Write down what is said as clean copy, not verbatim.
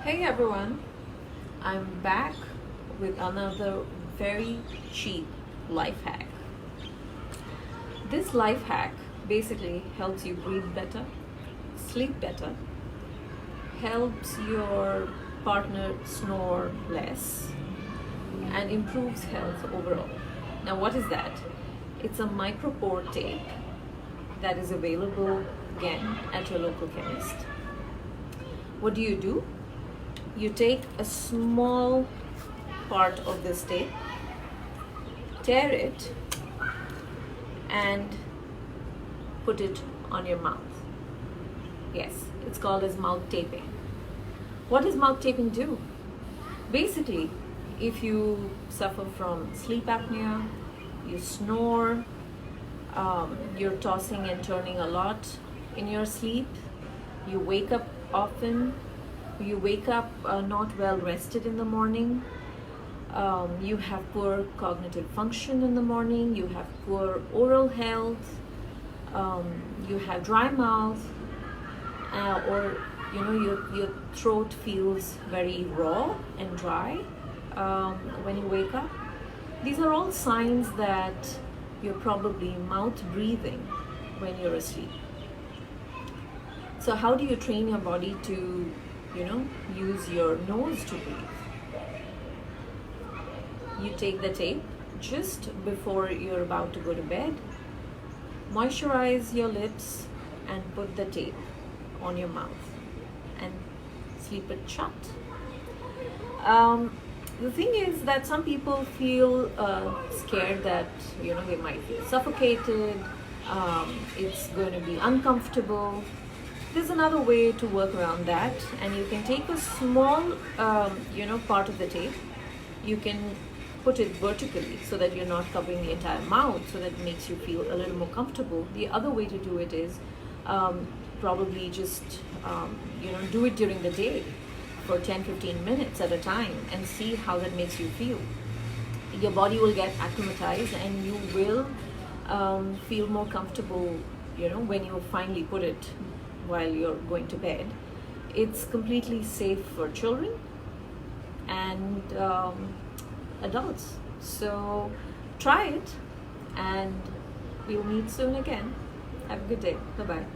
Hey everyone, I'm back with another very cheap life hack. This life hack basically helps you breathe better, sleep better, helps your partner snore less, and improves health overall. Now, what is that? It's a micropore tape that is available again at your local chemist. What do? You take a small part of this tape, tear it, and put it on your mouth. Yes, it's called as mouth taping. What does mouth taping do? Basically, if you suffer from sleep apnea, you snore, you're tossing and turning a lot in your sleep, you wake up often, you wake up not well rested in the morning, you have poor cognitive function in the morning, you have poor oral health, you have dry mouth, or your throat feels very raw and dry when you wake up. These are all signs that you're probably mouth breathing when you're asleep. So how do you train your body to use your nose to breathe? You take the tape just before you're about to go to bed, moisturize your lips, and put the tape on your mouth and sleep it shut. The thing is that some people feel scared that they might feel suffocated, it's going to be uncomfortable. There's another way to work around that, and you can take a small part of the tape. You can put it vertically so that you're not covering the entire mouth, so that it makes you feel a little more comfortable. The other way to do it is probably just do it during the day for 10-15 minutes at a time and see how that makes you feel. Your body will get acclimatized and you will feel more comfortable when you finally put it while you're going to bed. It's completely safe for children and adults. So try it, and we'll meet soon again. Have a good day. Bye-bye.